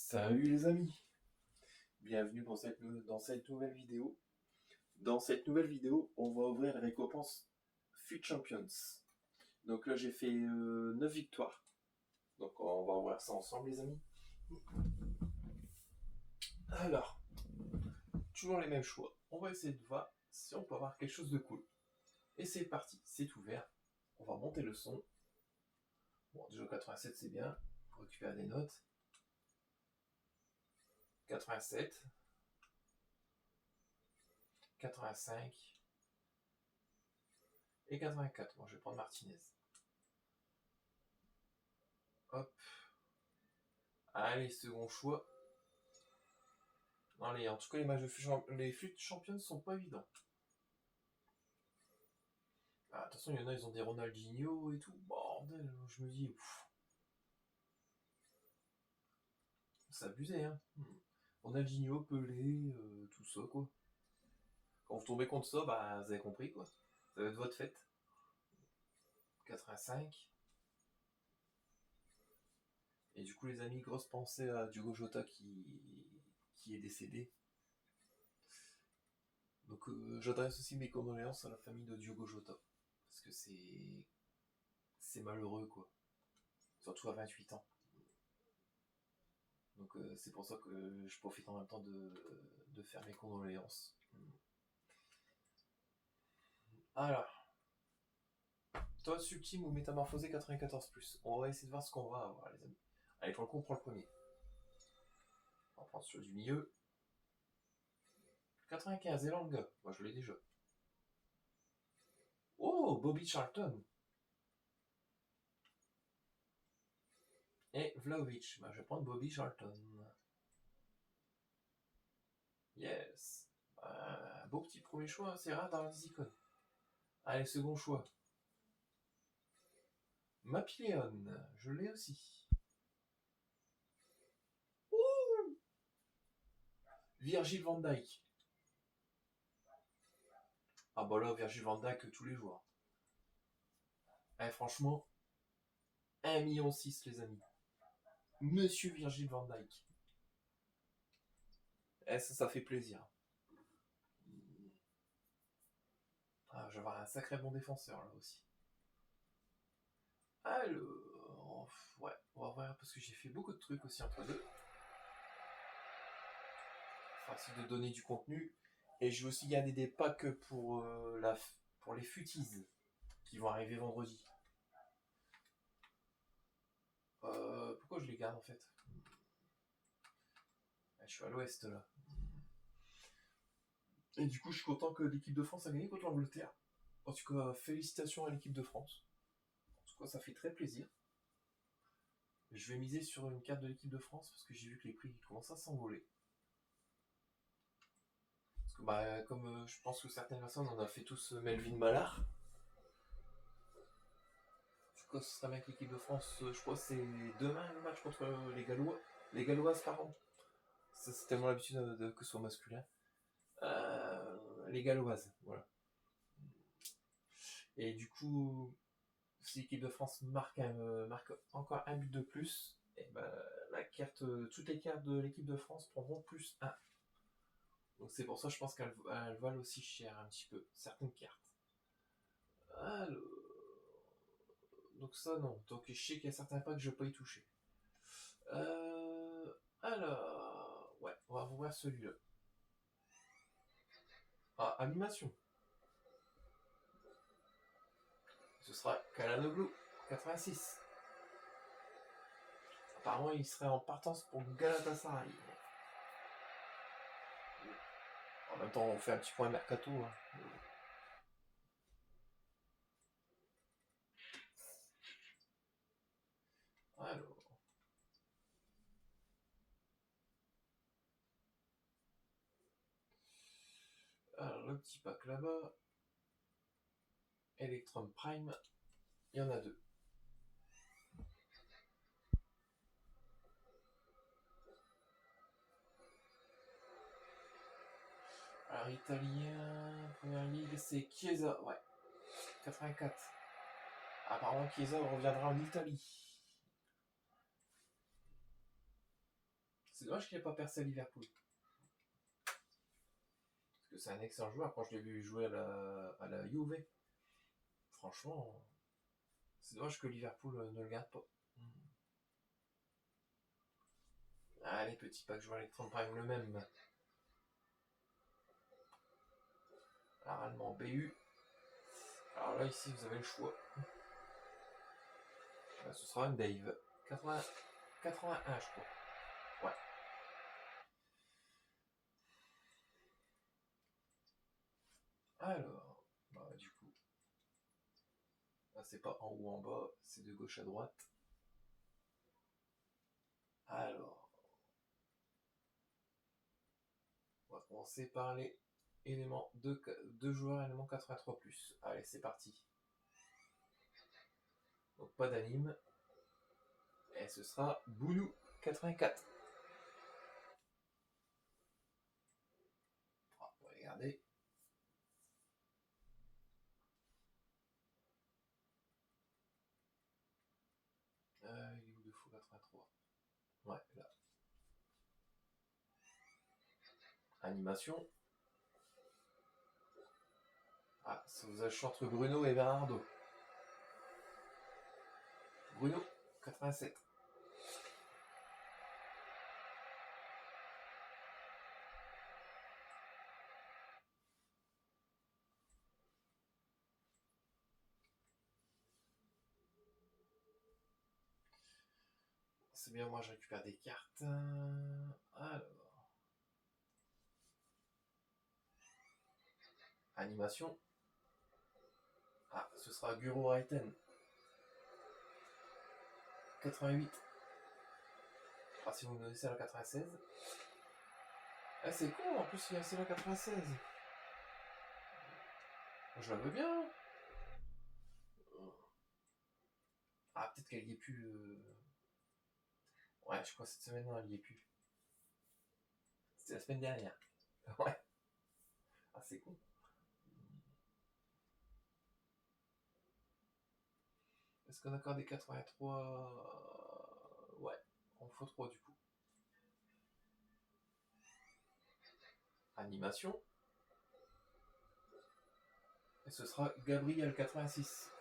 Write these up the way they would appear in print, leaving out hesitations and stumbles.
Salut les amis, bienvenue dans cette nouvelle vidéo. Dans cette nouvelle vidéo, on va ouvrir les récompenses FUT Champions. Donc là j'ai fait 9 victoires. Donc on va ouvrir ça ensemble les amis. Alors, toujours les mêmes choix. On va essayer de voir si on peut avoir quelque chose de cool. Et c'est parti, c'est ouvert. On va monter le son. Bon, déjà 87 c'est bien, pour récupérer des notes. 87. 85 et 84. Bon, je vais prendre Martinez. Hop. Allez, second choix. Allez, en tout cas, les matchs de les FUT Champions sont pas évidents. Ah, attention, il y en a, ils ont des Ronaldinho et tout. Bordel, je me dis, c'est abusé, hein. Ronaldinho, Pelé, tout ça, quoi. Quand vous tombez contre ça, bah, vous avez compris, quoi. Ça va être votre fête. 85. Et du coup, les amis, grosse pensée à Diogo Jota qui est décédé. Donc, j'adresse aussi mes condoléances à la famille de Diogo Jota. Parce que c'est malheureux, quoi. Surtout à 28 ans. Donc c'est pour ça que je profite en même temps de faire mes condoléances. Alors, toi, Ultime ou Métamorphosé 94+. On va essayer de voir ce qu'on va avoir, les amis. Allez, pour le coup, on prend le premier. On va prendre celui du milieu. 95, Elanga. Moi, je l'ai déjà. Oh, Bobby Charlton. Et Vlahovic. Bah, je vais prendre Bobby Charlton. Yes. Beau petit premier choix, c'est rare d'avoir des icônes. Allez, second choix. Mapileon, je l'ai aussi. Ouh, Virgil van Dijk. Ah bah là, Virgil van Dijk tous les jours. Eh, franchement, 1,6 million les amis. Monsieur Virgil van Dijk. Eh, ça fait plaisir. Ah, je vais avoir un sacré bon défenseur là aussi. Alors, ouais, on va voir parce que j'ai fait beaucoup de trucs aussi entre deux. Facile de donner du contenu. Et je vais aussi garder des packs pour, pour les futies qui vont arriver vendredi. Pourquoi je les garde en fait? Je suis à l'ouest là. Et du coup, je suis content que l'équipe de France a gagné contre l'Angleterre. En tout cas, félicitations à l'équipe de France. En tout cas, ça fait très plaisir. Je vais miser sur une carte de l'équipe de France parce que j'ai vu que les prix commencent à s'envoler. Parce que, bah, comme je pense que certaines personnes, on a fait tous Melvin Mallard. En tout cas, ce sera bien que l'équipe de France, je crois que c'est demain le match contre les Gallois. Les Galloises, pardon. C'est tellement l'habitude que ce soit masculin. Les Galloises, voilà. Et du coup, si l'équipe de France marque encore un but de plus, et ben, toutes les cartes de l'équipe de France prendront plus 1. Donc c'est pour ça que je pense qu'elles valent aussi cher un petit peu, certaines cartes. Alors... Donc ça non, donc je sais qu'il y a certains packs que je ne vais pas y toucher. Alors... Ouais, on va voir celui-là. Ah, animation. Ce sera Kalanoglu, 86. Apparemment, il serait en partance pour Galatasaray. En même temps, on fait un petit point mercato. Hein. Alors, le petit pack là-bas. Electron Prime. Il y en a 2. Alors, italien, première ligue, c'est Chiesa. Ouais. 84. Apparemment, Chiesa reviendra en Italie. C'est dommage qu'il n'ait pas percé à Liverpool. Parce que c'est un excellent joueur quand je l'ai vu jouer à la Juve. Franchement, c'est dommage que Liverpool ne le garde pas. Allez, petit pack joueur Electron Prime le même. Alors, allemand BU. Alors là, ici, vous avez le choix. Ce sera un Dave. 81, je crois. Ouais. Alors, bah, du coup, là, c'est pas en haut en bas, c'est de gauche à droite. Alors, on va commencer par les éléments deux joueurs éléments 83+. Allez, c'est parti. Donc pas d'anime. Et ce sera Bounou 84. On va regarder. Il est où de fou 83? Ouais, là. Animation. Ah, ça vous a choisi entre Bruno et Bernardo. Bruno 87. C'est bien, moi je récupère des cartes. Alors. Animation. Ah, ce sera Guro Raiten. 88. Ah, si vous me donnez ça à la 96. Ah, c'est con, en plus il y a celle à 96. Je la veux bien. Ah, peut-être qu'elle y est plus. Ouais, je crois que cette semaine, non, elle y est plus. C'était la semaine dernière. Ouais. Ah, c'est con. Est-ce qu'on a encore des 83? Ouais, on faut 3 du coup. Animation. Et ce sera Gabriel 86.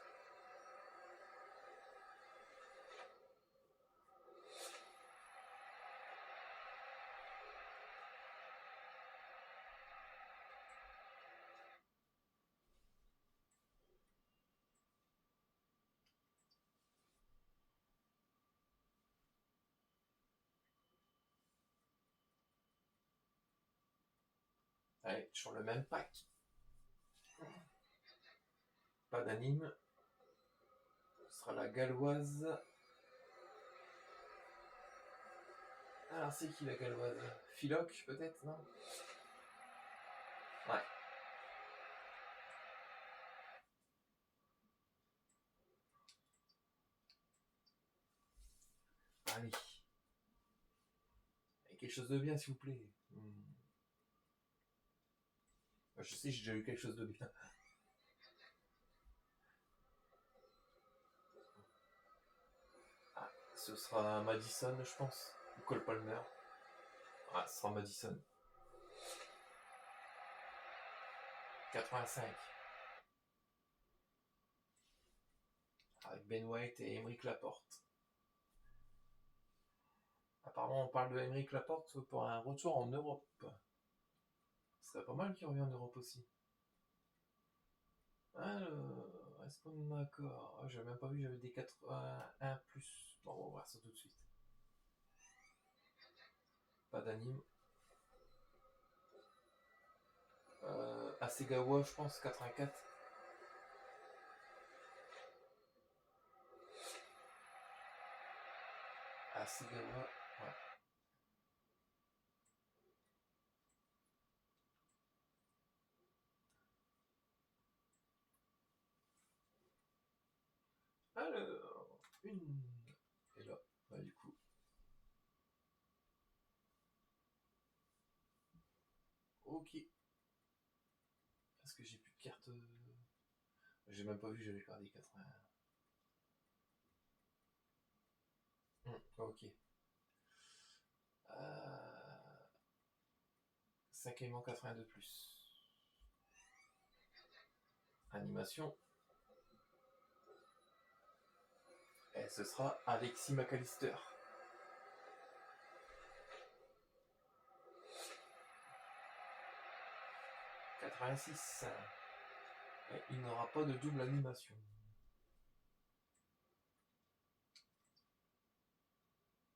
Allez, sur le même pack. Pas d'anime. Ce sera la galloise. Alors c'est qui la galloise? Philoc peut-être, non? Ouais. Allez. Et quelque chose de bien s'il vous plaît. Je sais, j'ai déjà eu quelque chose de bien. Ah, ce sera Madison, je pense. Ou Cole Palmer. Ah, ce sera Madison. 85. Avec Ben White et Émeric Laporte. Apparemment, on parle de Émeric Laporte pour un retour en Europe. Ce serait pas mal qu'il revienne en Europe aussi. Alors, est-ce qu'on est d'accord? J'avais même pas vu, j'avais des 81+. Bon, on va voir ça tout de suite. Pas d'anime. Asegawa, je pense, 84. Asegawa, ouais. Alors, une. Et là, bah du coup. Ok. Est-ce que j'ai plus de cartes? J'ai même pas vu, j'avais gardé 80. Ok. 5 éléments 82+. Animation. Et ce sera Alexis McAllister. 86. Et il n'aura pas de double animation.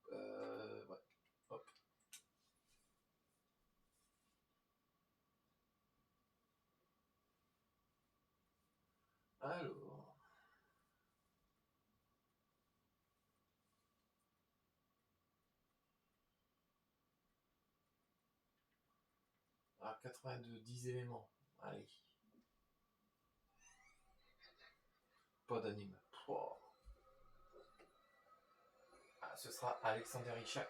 Ouais. Hop. Alors. Ah, 82, 10 éléments. Allez. Pas d'anime. Oh. Ah, ce sera Alexander Ishak.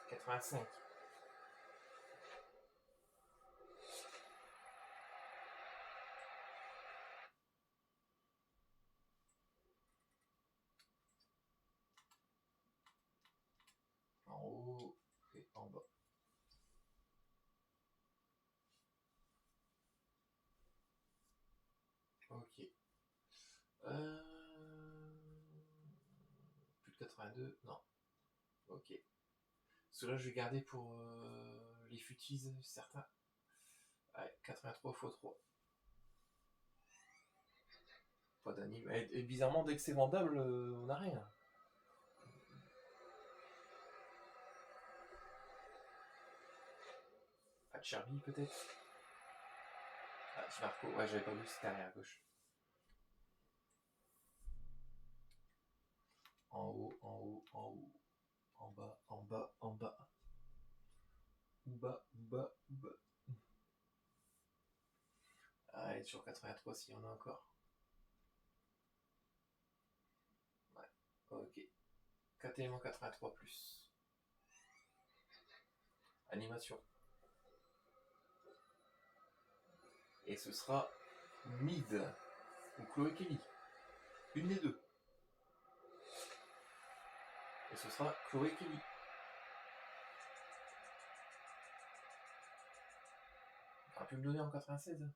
85. En haut et en bas. Ok. Plus de 82. Non. Ok. Cela je vais garder pour les futis certains. Ouais, 83 x 3. Pas d'anime. Et bizarrement, dès que c'est vendable, on n'a rien. Pas de Cherby peut-être. Ah, Marco. Ouais, j'avais pas vu, c'était arrière à gauche. En haut, en haut, en haut. En bas, en bas, en bas. Ou bas, ou bas, ou bas. Ah, elle est sur 83 s'il y en a encore. Ouais, ok. 4 éléments 83+. Animation. Et ce sera Mid ou Chloé Kelly. Une des deux. Et ce sera Chloé Kelly. On a pu me donner en 96.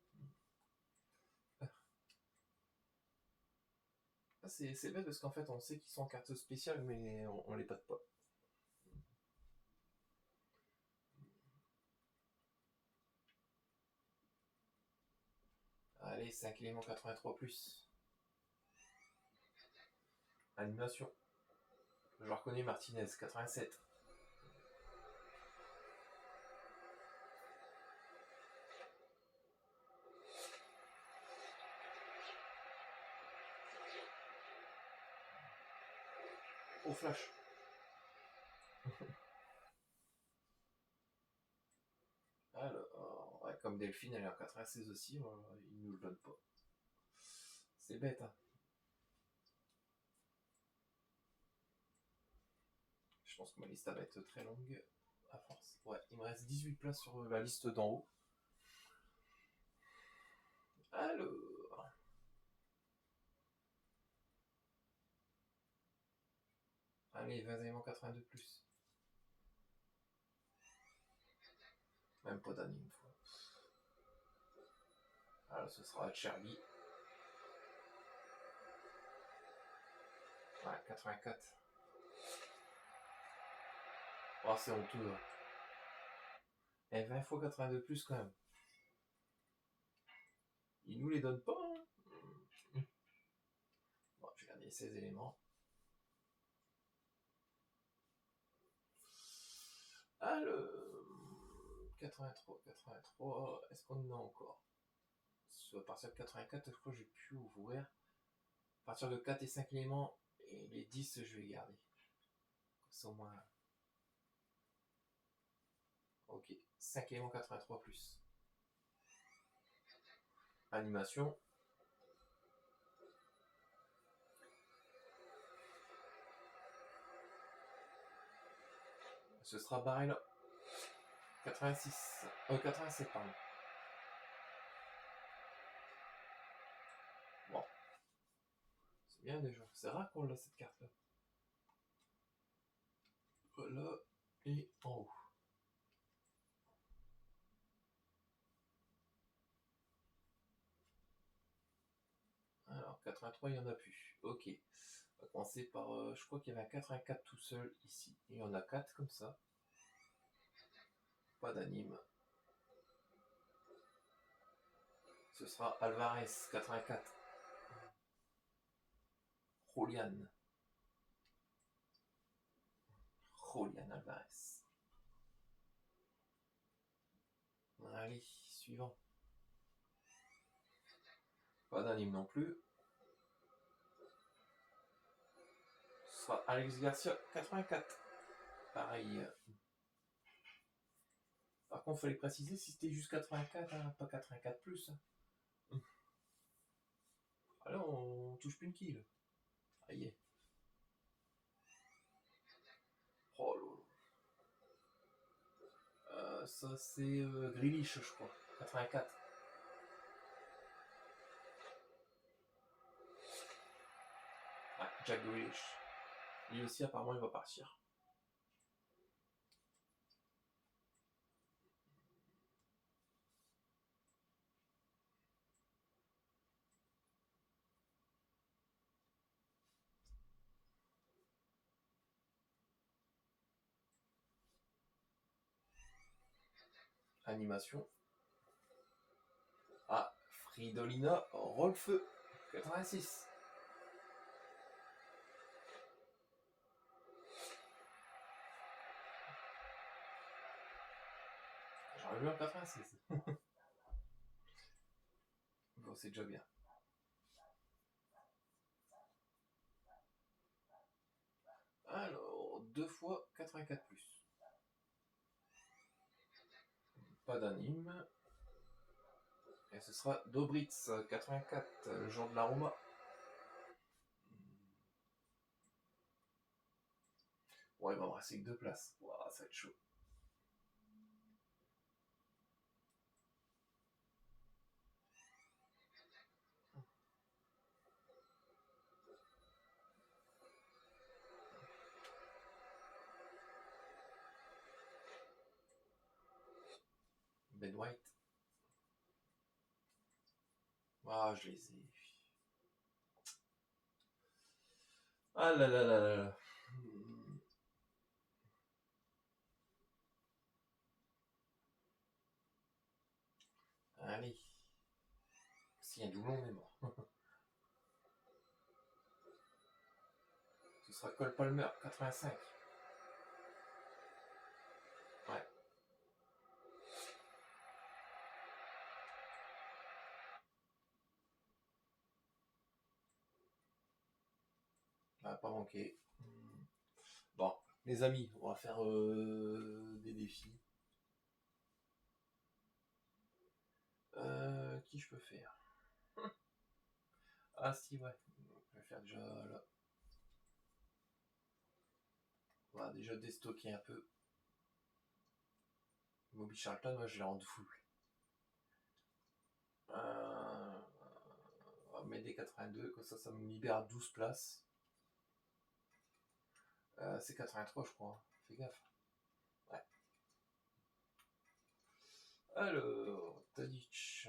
Ah, c'est bête parce qu'en fait on sait qu'ils sont en carte spéciale mais on les patte pas. Allez, 5 éléments 83+. Animation. Je reconnais Martinez, 87. Au flash. Alors, ouais, comme Delphine, elle est en 96 aussi, ils nous le donnent pas. C'est bête, hein. Je pense que ma liste va être très longue à force. Ouais, il me reste 18 places sur la liste d'en haut. Alors. Allez, 20 éléments 82+. Même pas d'anime. Alors, ce sera Cherby. Ouais, 84. Oh, c'est honteux. Hein. Et 20 x 82+ quand même. Ils nous les donnent pas. Hein. Bon, je vais garder 16 éléments. Alors, 83. Est-ce qu'on en a encore? À partir de 84, je crois que j'ai pu ouvrir. À partir de 4 et 5 éléments, et les 10, je vais garder. C'est au moins. Ok, 5 éléments 83+. Animation. Ce sera Barrel 86. 87, pardon. Bon. C'est bien déjà. C'est rare qu'on l'a cette carte là. Voilà. Et en haut. 83, il n'y en a plus. Ok. On va commencer par... je crois qu'il y avait un 84 tout seul ici. Il y en a 4 comme ça. Pas d'anime. Ce sera Alvarez, 84. Julian. Julian Alvarez. Allez, suivant. Pas d'anime non plus. Ce sera Alex Garcia, 84. Pareil. Par contre, il fallait préciser si c'était juste 84, hein, pas 84 plus. Hein. Alors, on touche plus une kill. Aïe. Oh là. Ça, c'est Grealish, je crois. 84. Ouais, Jack Grealish. Lui aussi, apparemment, il va partir. Animation. Ah, Fridolina Rolfeu, 86. J'aurais vu en 86. Bon, c'est déjà bien. Alors, 2 fois 84 plus. Pas d'anime. Et ce sera Dobritz, 84, le genre de la Roma. Ouais, il va me rester que 2 places. Wow, ça va être chaud. Ben White. Ah, je les ai. Ah là là là là. Allez. S'il y a un doublon, on est mort. Ce sera Cole Palmer, 85. Ouais. Ah, pas manqué. Bon, les amis, on va faire des défis. Qui je peux faire? Ah si, ouais. Je vais faire déjà là. On va déjà déstocker un peu. Bobby Charlton, moi je l'ai en full. On va mettre des 82, comme ça me libère 12 places. C'est 83 je crois. Fais gaffe. Ouais. Alors, Tadic.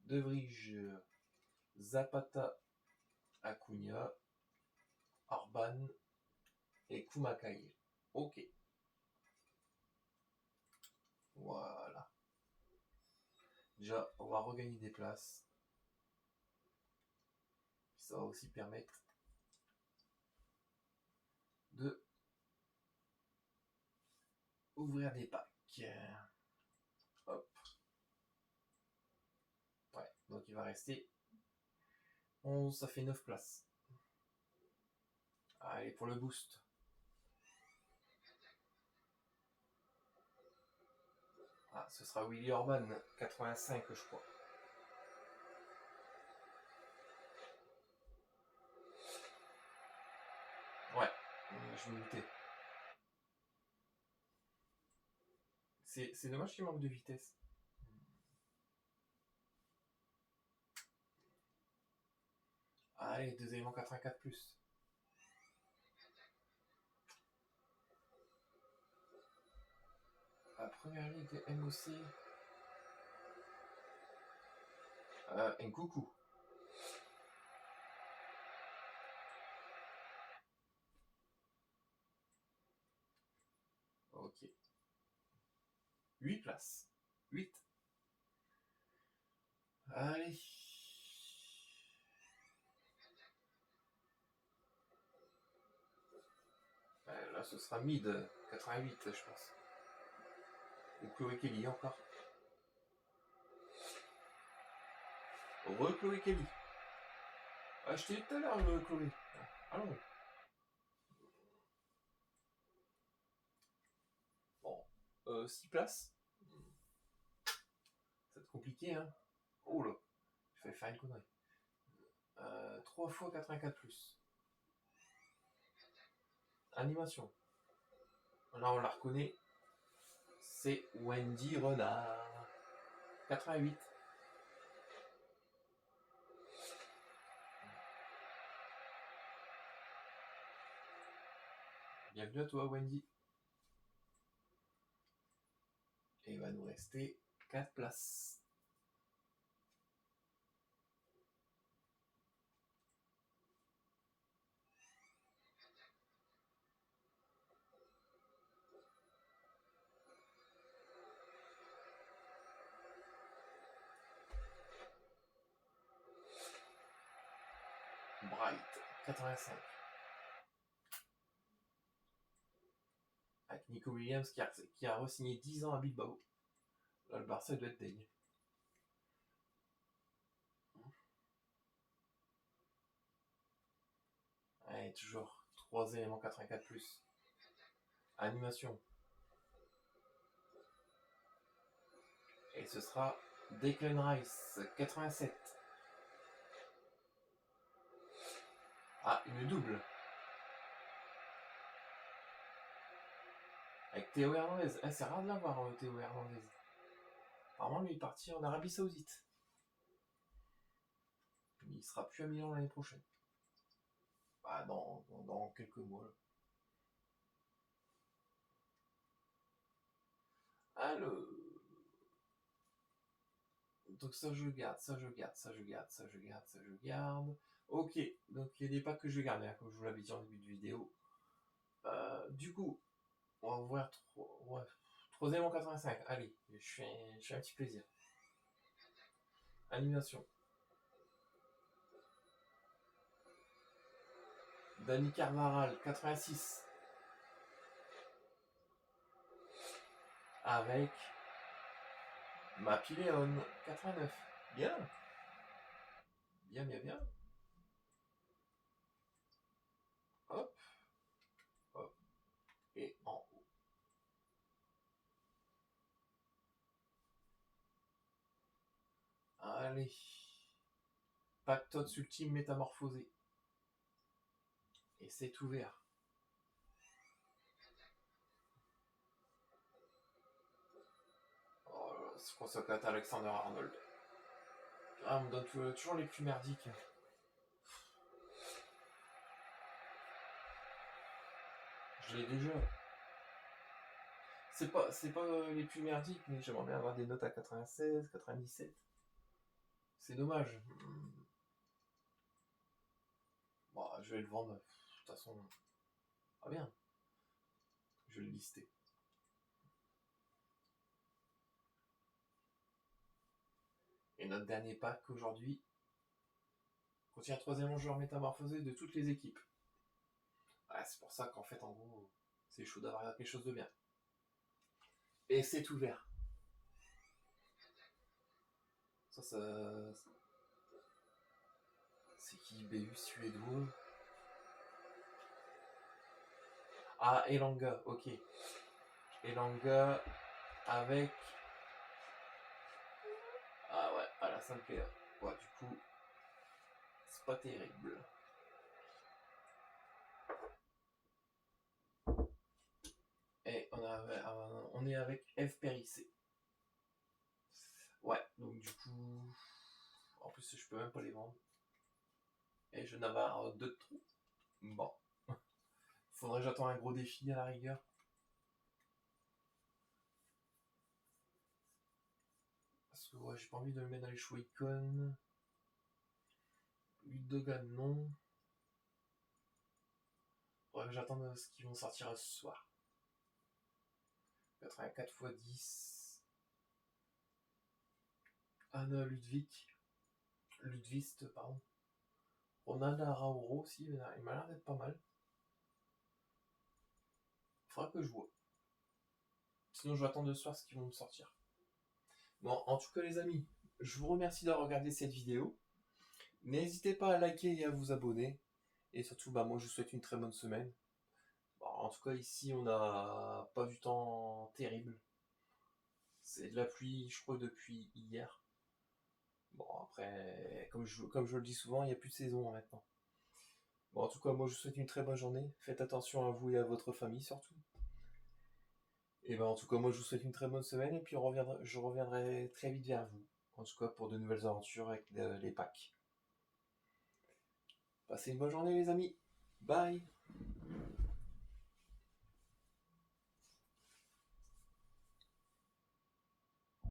De Vrij. Zapata. Acuna. Orban. Et Kumakai. Ok. Voilà. Déjà, on va regagner des places. Ça va aussi permettre de ouvrir des packs. Hop. Ouais, donc il va rester 11, ça fait 9 places. Allez, pour le boost. Ah, ce sera Willy Orban, 85 je crois. Ouais, je me doutais. C'est dommage qu'il manque de vitesse. Allez, 2 éléments 84 plus. La première ligue de MOC. Nkunku. Ok. 8 places. 8. Allez. Là, ce sera mid 88, je pense. Ou Chloé Kelly encore. Chloé Kelly. Ah, je t'ai dit tout à l'heure, Chloé. Allons. Bon. 6 places. Ça va être compliqué, hein. Oh là. Je vais faire une connerie. 3 fois 84 plus. Animation. Là, on la reconnaît. C'est Wendy Renard. 88. Bienvenue à toi, Wendy. Et il va nous rester 4 places. Bright, 85. Avec Nico Williams qui a re-signé 10 ans à Bilbao. Là, le Barça doit être deg. Allez, toujours 3 éléments 84 plus. Animation. Et ce sera Declan Rice, 87. Ah, une double. Avec Théo Hernandez. C'est rare de l'avoir, Théo Hernandez. Apparemment, lui est parti en Arabie Saoudite. Il sera plus à Milan l'année prochaine. Bah, dans quelques mois. Là. Alors. Donc ça je garde, ça je garde, ça je garde, ça je garde, ça je garde. Ok, donc il y a des packs que je vais garder, hein, comme je vous l'avais dit en début de vidéo. Du coup, on va ouvrir 3ème en 85. Allez, je fais un petit plaisir. Animation. Dani Carvajal, 86. Avec Mapiléon, 89. Bien. Bien, bien, bien. Hop. Hop. Et en haut. Allez. Pactots ultime métamorphosé. Et c'est ouvert. C'est pour ça que Alexander Arnold. Ah, on me donne toujours les plus merdiques. Je l'ai déjà. C'est pas les plus merdiques, mais j'aimerais bien avoir des notes à 96, 97. C'est dommage. Bon, je vais le vendre. De toute façon, pas bien. Je vais le lister. Et notre dernier pack aujourd'hui contient 3ème joueur métamorphosé de toutes les équipes. Ah, c'est pour ça qu'en fait, en gros, c'est chaud d'avoir quelque chose de bien. Et c'est ouvert. Ça. C'est qui BU suédois? Ah, Elanga, ok. Elanga avec. Ah ouais, ah là ça me plaît. Ouais, du coup, c'est pas terrible. Et on est avec F. Périssé. Ouais, donc du coup. En plus, je peux même pas les vendre. Et je n'avais 2 de trop. Bon. Faudrait que j'attende un gros défi à la rigueur. Parce que ouais, j'ai pas envie de le mettre dans les choix icônes. Udogan, non. Faudrait que j'attende ce qu'ils vont sortir ce soir. 84 x 10. Anna Ludwig, pardon. Ronald Arauro aussi, il m'a l'air d'être pas mal. Faudra que je vois. Sinon, je vais attendre ce soir ce qu'ils vont me sortir. Bon, en tout cas, les amis, je vous remercie d'avoir regardé cette vidéo. N'hésitez pas à liker et à vous abonner. Et surtout, moi, je vous souhaite une très bonne semaine. Bon, en tout cas, ici, on n'a pas du temps terrible. C'est de la pluie, je crois, depuis hier. Bon, après, comme je le dis souvent, il n'y a plus de saison maintenant. Bon, en tout cas, moi, je vous souhaite une très bonne journée. Faites attention à vous et à votre famille, surtout. Et en tout cas, moi, je vous souhaite une très bonne semaine. Et puis, je reviendrai très vite vers vous. En tout cas, pour de nouvelles aventures avec les packs. Passez une bonne journée, les amis. Bye.